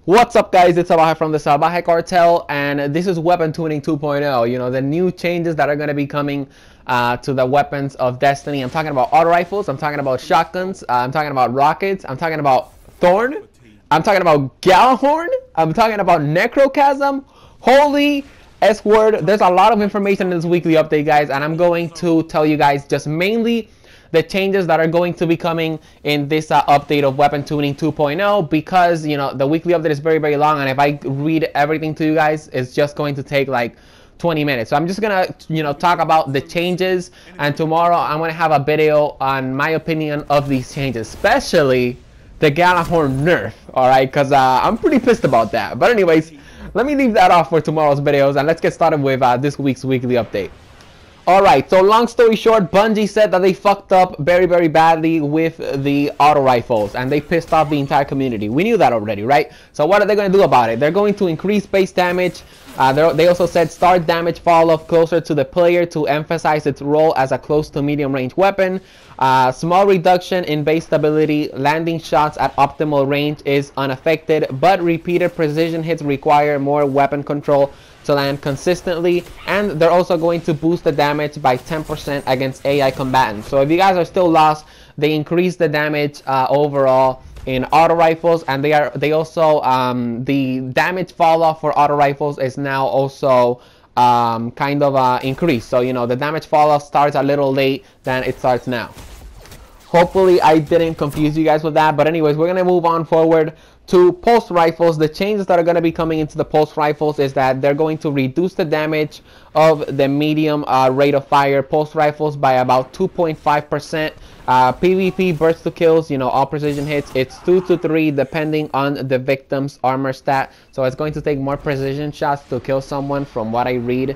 What's up, guys? It's Salvajee from the Salvajee Cartel, and this is Weapon Tuning 2.0. You know, the new changes that are going to be coming to the weapons of Destiny. I'm talking about auto rifles, I'm talking about shotguns, I'm talking about rockets, I'm talking about Thorn, I'm talking about Gjallarhorn, I'm talking about Necrochasm. Holy S-word. There's a lot of information in this weekly update, guys, and I'm going to tell you guys just mainly the changes that are going to be coming in this update of Weapon Tuning 2.0, because, you know, the weekly update is very, very long, and if I read everything to you guys, it's just going to take like 20 minutes. So I'm just gonna, you know, talk about the changes, and tomorrow I'm gonna have a video on my opinion of these changes, especially the Gjallarhorn nerf, alright, because I'm pretty pissed about that. But anyways, let me leave that off for tomorrow's videos, and let's get started with this week's weekly update. Alright, so long story short, Bungie said that they fucked up very, very badly with the auto rifles, and they pissed off the entire community. We knew that already, right? So what are they going to do about it? They're going to increase base damage. They also said start damage fall off closer to the player to emphasize its role as a close to medium range weapon. Small reduction in base stability. Landing shots at optimal range is unaffected, but repeated precision hits require more weapon control to land consistently, and they're also going to boost the damage by 10% against AI combatants. So if you guys are still lost, they increase the damage overall in auto rifles, and they also the damage fall off for auto rifles is now also kind of increased. So, you know, the damage fall off starts a little late than it starts now. Hopefully I didn't confuse you guys with that, but anyways, we're gonna move on forward to pulse rifles. The changes that are going to be coming into the pulse rifles is that they're going to reduce the damage of the medium rate of fire pulse rifles by about 2.5%. PvP burst to kills, you know, all precision hits, it's 2 to 3 depending on the victim's armor stat. So it's going to take more precision shots to kill someone from what I read.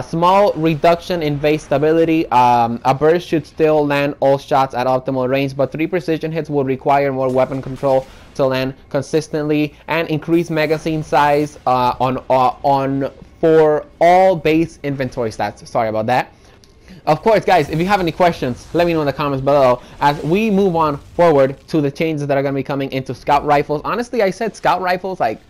Small reduction in base stability. A burst should still land all shots at optimal range, but 3 precision hits will require more weapon control to land consistently, and increase magazine size for all base inventory stats. Sorry about that. Of course, guys, if you have any questions, let me know in the comments below as we move on forward to the changes that are going to be coming into scout rifles. Honestly, I said scout rifles, like,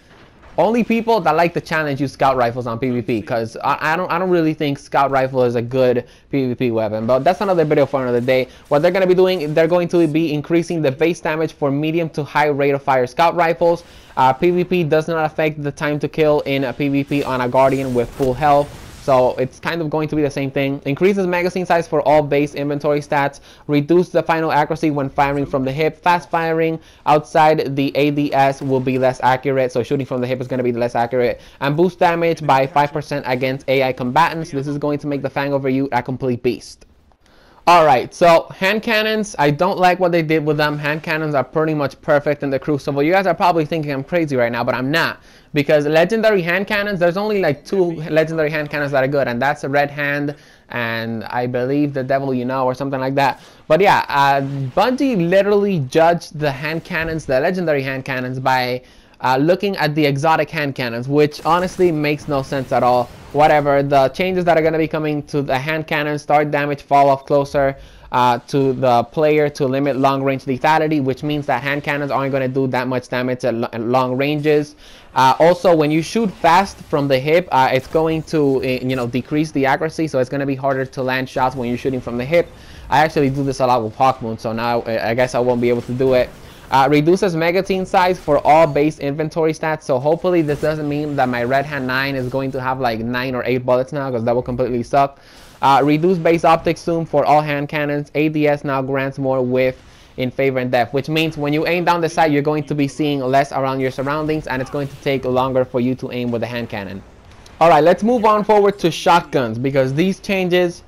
only people that like the challenge use scout rifles on PvP, because I don't really think scout rifle is a good PvP weapon. But that's another video for another day. What they're going to be doing, they're going to be increasing the base damage for medium to high rate of fire scout rifles. PvP does not affect the time to kill in a PvP on a guardian with full health. So it's kind of going to be the same thing. Increases magazine size for all base inventory stats. Reduce the final accuracy when firing from the hip. Fast firing outside the ADS will be less accurate. So shooting from the hip is going to be less accurate. And boost damage by 5% against AI combatants. This is going to make the Fang over you a complete beast. Alright, so hand cannons, I don't like what they did with them. Hand cannons are pretty much perfect in the Crucible. You guys are probably thinking I'm crazy right now, but I'm not. Because legendary hand cannons, there's only like 2 legendary hand cannons that are good, and that's a Red Hand and I believe the Devil You Know or something like that. But yeah, Bungie literally judged the hand cannons, the legendary hand cannons, by looking at the exotic hand cannons, which honestly makes no sense at all. Whatever, the changes that are going to be coming to the hand cannons, start damage fall off closer to the player to limit long range lethality, which means that hand cannons aren't going to do that much damage at long ranges. Also, when you shoot fast from the hip, it's going to you know, decrease the accuracy, so it's going to be harder to land shots when you're shooting from the hip. I actually do this a lot with Hawkmoon, so now I guess I won't be able to do it. Reduces magazine size for all base inventory stats, so hopefully this doesn't mean that my Red Hand 9 is going to have like 9 or 8 bullets now, because that will completely suck. Reduce base optic zoom for all hand cannons. ADS now grants more width in favor and depth, which means when you aim down the sight, you're going to be seeing less around your surroundings, and it's going to take longer for you to aim with the hand cannon. Alright, let's move on forward to shotguns, because these changes,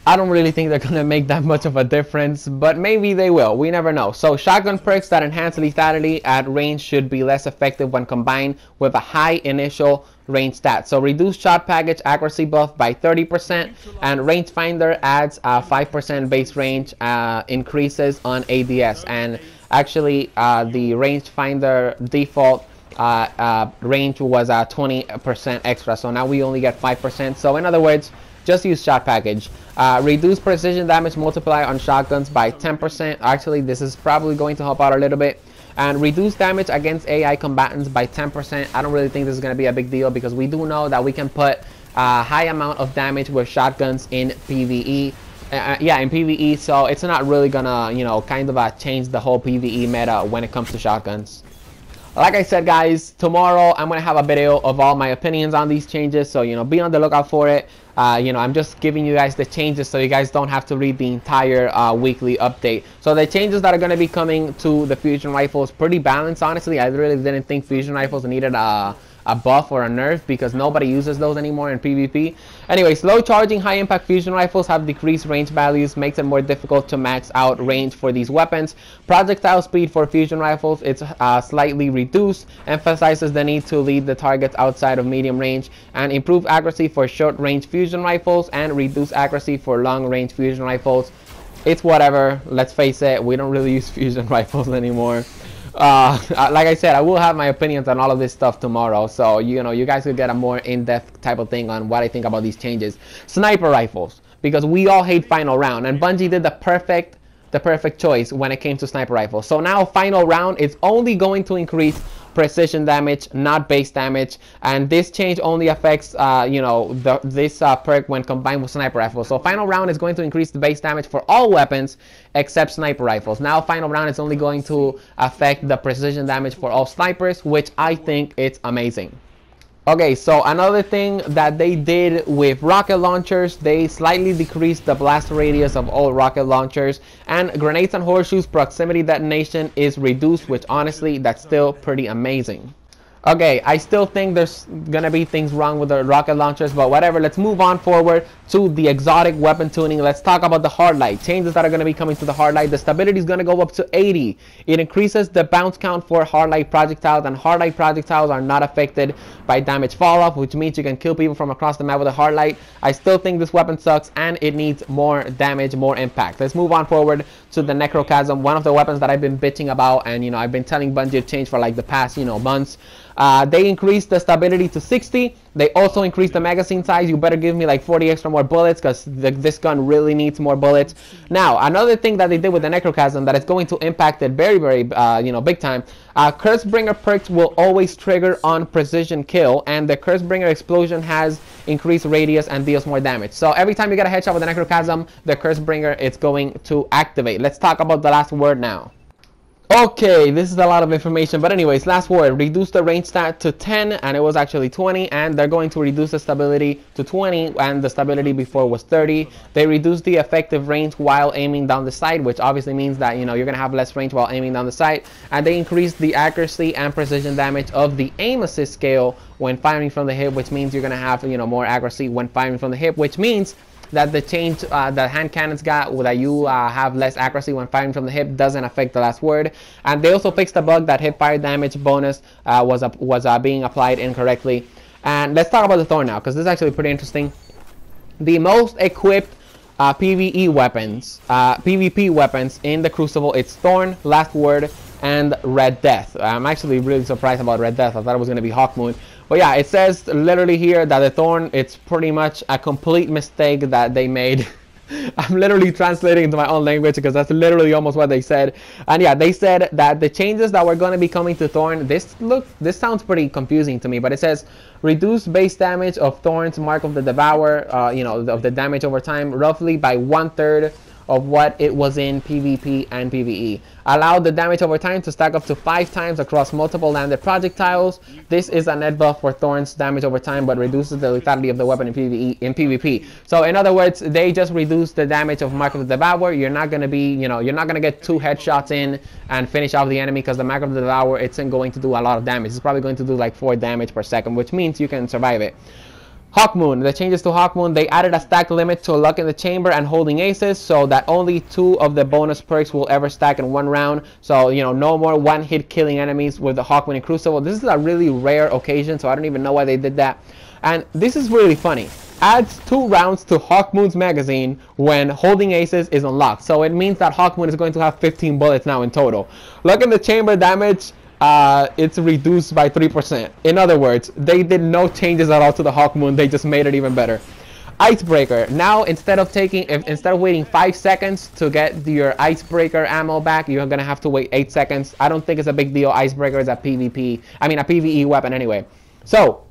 I don't really think they're going to make that much of a difference, but maybe they will. We never know. So shotgun perks that enhance lethality at range should be less effective when combined with a high initial range stat. So reduced shot package accuracy buff by 30%, and rangefinder adds 5% base range increases on ADS. And actually the rangefinder default range was 20% extra, so now we only get 5%. So in other words, just use shot package. Reduce precision damage multiplier on shotguns by 10%. Actually, this is probably going to help out a little bit. And reduce damage against AI combatants by 10%. I don't really think this is going to be a big deal because we do know that we can put a high amount of damage with shotguns in PvE. Yeah, in PvE, so it's not really gonna, you know, kind of change the whole PvE meta when it comes to shotguns. Like I said, guys, tomorrow I'm gonna have a video of all my opinions on these changes, so, you know, be on the lookout for it. You know, I'm just giving you guys the changes so you guys don't have to read the entire weekly update. So the changes that are going to be coming to the fusion rifles, pretty balanced, honestly. I really didn't think fusion rifles needed a buff or a nerf because nobody uses those anymore in PvP. Anyway, slow charging high impact fusion rifles have decreased range values, makes it more difficult to max out range for these weapons. Projectile speed for fusion rifles, it's slightly reduced, emphasizes the need to lead the targets outside of medium range, and improve accuracy for short range fusion rifles and reduce accuracy for long range fusion rifles. It's whatever, let's face it, we don't really use fusion rifles anymore. Like I said, I will have my opinions on all of this stuff tomorrow, so you know, you guys will get a more in-depth type of thing on what I think about these changes. Sniper rifles, because we all hate final round, and Bungie did the perfect choice when it came to sniper rifles. So now final round is only going to increase precision damage, not base damage, and this change only affects you know, this perk when combined with sniper rifles. So final round is going to increase the base damage for all weapons except sniper rifles. Now final round is only going to affect the precision damage for all snipers, which I think it's amazing. Okay, so another thing that they did with rocket launchers, they slightly decreased the blast radius of all rocket launchers, and grenades and horseshoes proximity detonation is reduced, which honestly, that's still pretty amazing. Okay, I still think there's gonna be things wrong with the rocket launchers, but whatever. Let's move on forward to the exotic weapon tuning. Let's talk about the hard light. Changes that are gonna be coming to the hard light. The stability is gonna go up to 80. It increases the bounce count for hard light projectiles, and hard light projectiles are not affected by damage fall off, which means you can kill people from across the map with a hard light. I still think this weapon sucks and it needs more damage, more impact. Let's move on forward to the Necrochasm, one of the weapons that I've been bitching about, and you know, I've been telling Bungie to change for like the past, you know, months. They increased the stability to 60. They also increased the magazine size. You better give me like 40 extra more bullets because this gun really needs more bullets. Now, another thing that they did with the Necrochasm that is going to impact it very, very, you know, big time. Cursebringer perks will always trigger on precision kill, and the Cursebringer explosion has increased radius and deals more damage. So every time you get a headshot with the Necrochasm, the Cursebringer it's going to activate. Let's talk about the last word now. Okay, this is a lot of information, but anyways, last word. Reduce the range stat to 10, and it was actually 20, and they're going to reduce the stability to 20, and the stability before was 30. They reduced the effective range while aiming down the sight, which obviously means that, you know, you're gonna have less range while aiming down the sight, and they increased the accuracy and precision damage of the aim assist scale when firing from the hip, which means you're gonna have, you know, more accuracy when firing from the hip, which means that the change the hand cannons got, that you have less accuracy when firing from the hip, doesn't affect the last word. And they also fixed the bug that hip fire damage bonus was being applied incorrectly. And let's talk about the Thorn now, because this is actually pretty interesting. The most equipped PvE weapons, PvP weapons in the Crucible, it's Thorn, Last Word, and Red Death. I'm actually really surprised about Red Death. I thought it was going to be Hawkmoon. But yeah, it says literally here that the Thorn, it's pretty much a complete mistake that they made. I'm literally translating into my own language because that's literally almost what they said. And yeah, they said that the changes that were going to be coming to Thorn, this sounds pretty confusing to me, but it says reduce base damage of Thorn's Mark of the Devourer, you know, of the damage over time, roughly by 1/3 of what it was in PvP and PvE. Allow the damage over time to stack up to 5 times across multiple landed projectiles. This is a net buff for Thorn's damage over time, but reduces the lethality of the weapon in PvP. So in other words, they just reduced the damage of Mark of the Devourer. You're not gonna be, you know, you're not gonna get 2 headshots in and finish off the enemy because the Mark of the Devourer isn't going to do a lot of damage. It's probably going to do like 4 damage per second, which means you can survive it. Hawkmoon, the changes to Hawkmoon, they added a stack limit to luck in the chamber and holding aces so that only 2 of the bonus perks will ever stack in 1 round. So, you know, no more one-hit killing enemies with the Hawkmoon in Crucible. This is a really rare occasion, so I don't even know why they did that. And this is really funny. Adds 2 rounds to Hawkmoon's magazine when holding aces is unlocked. So it means that Hawkmoon is going to have 15 bullets now in total. Luck in the chamber damage, it's reduced by 3%. In other words, they did no changes at all to the Hawkmoon, they just made it even better. Icebreaker. Now instead of waiting 5 seconds to get your icebreaker ammo back, you're gonna have to wait 8 seconds. I don't think it's a big deal. Icebreaker is a PvP, I mean a PvE weapon anyway. So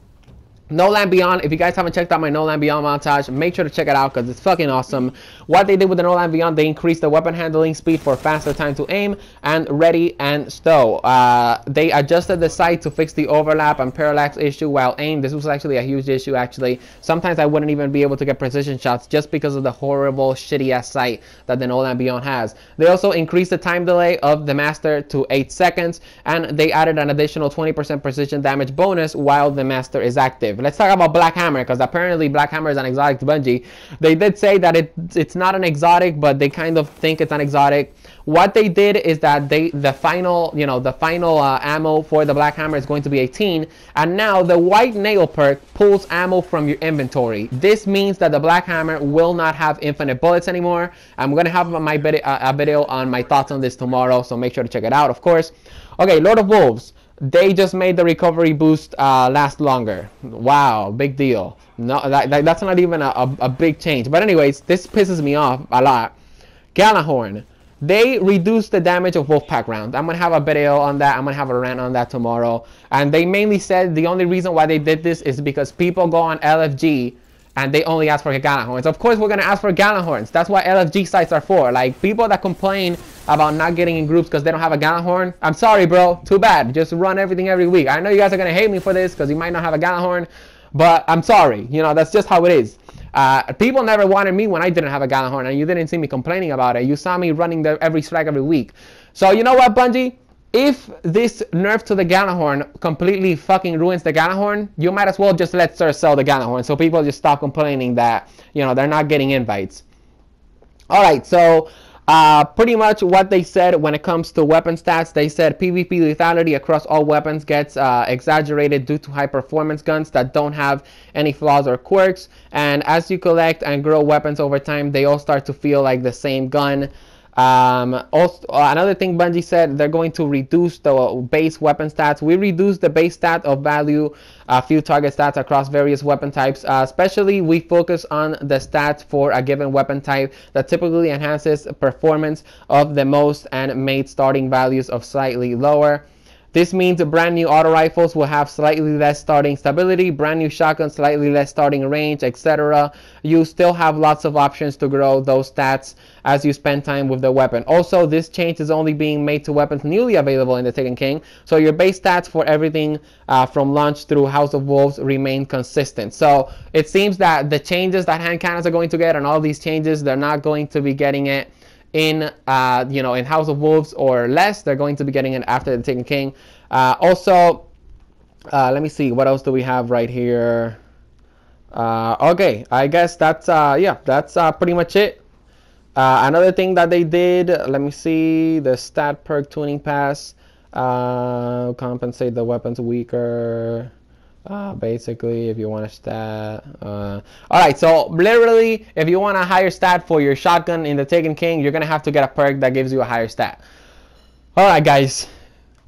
No Land Beyond, if you guys haven't checked out my No Land Beyond montage, make sure to check it out because it's fucking awesome. What they did with the No Land Beyond, they increased the weapon handling speed for faster time to aim and ready and stow. They adjusted the sight to fix the overlap and parallax issue while aim. This was actually a huge issue actually. Sometimes I wouldn't even be able to get precision shots just because of the horrible shitty ass sight that the No Land Beyond has. They also increased the time delay of the Master to 8 seconds and they added an additional 20% precision damage bonus while the Master is active. Let's talk about Black Hammer because apparently Black Hammer is an exotic to Bungie. They did say that it's not an exotic, but they kind of think it's an exotic. What they did is that the final ammo for the Black Hammer is going to be 18, and now the White Nail perk pulls ammo from your inventory. This means that the Black Hammer will not have infinite bullets anymore. I'm gonna have a video on my thoughts on this tomorrow, so make sure to check it out, of course. Okay, Lord of Wolves. They just made the recovery boost last longer. Wow, big deal. No, that's not even a big change. But anyways, this pisses me off a lot. Gjallarhorn. They reduced the damage of Wolfpack rounds. I'm going to have a video on that. I'm going to have a rant on that tomorrow. And they mainly said the only reason why they did this is because people go on LFG and they only ask for Gjallarhorns. Of course, we're going to ask for Gjallarhorns. That's what LFG sites are for. Like, people that complain about not getting in groups because they don't have a Gjallarhorn, I'm sorry, bro. Too bad. Just run everything every week. I know you guys are going to hate me for this because you might not have a Gjallarhorn, but I'm sorry. You know, that's just how it is. People never wanted me when I didn't have a Gjallarhorn, and you didn't see me complaining about it. You saw me running every strike every week. So, you know what, Bungie? If this nerf to the Gjallarhorn completely fucking ruins the Gjallarhorn, you might as well just let Sir sell the Gjallarhorn so people just stop complaining that, you know, they're not getting invites. Alright, so pretty much what they said when it comes to weapon stats, they said PvP lethality across all weapons gets exaggerated due to high performance guns that don't have any flaws or quirks, and as you collect and grow weapons over time, they all start to feel like the same gun. Also, another thing Bungie said, they're going to reduce the base weapon stats. We reduced the base stat of value, few target stats across various weapon types. Especially we focus on the stats for a given weapon type that typically enhances performance of the most and made starting values of slightly lower. This means brand new auto rifles will have slightly less starting stability, brand new shotguns slightly less starting range, etc. You still have lots of options to grow those stats as you spend time with the weapon. Also, this change is only being made to weapons newly available in the Taken King, so your base stats for everything from launch through House of Wolves remain consistent. So it seems that the changes that hand cannons are going to get and all these changes, they're not going to be getting it in in House of Wolves or less. They're going to be getting it after the Taken King. Also, let me see, what else do we have right here? Okay, I guess that's yeah, that's pretty much it. Another thing that they did, let me see, the stat perk tuning pass, compensate the weapons weaker. Basically, if you want a stat. Alright, so literally, if you want a higher stat for your shotgun in the Taken King, you're going to have to get a perk that gives you a higher stat. Alright, guys.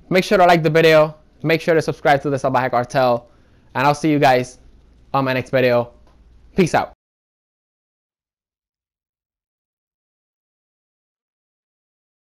Make sure to like the video. Make sure to subscribe to the Salvajee Cartel. And I'll see you guys on my next video. Peace out.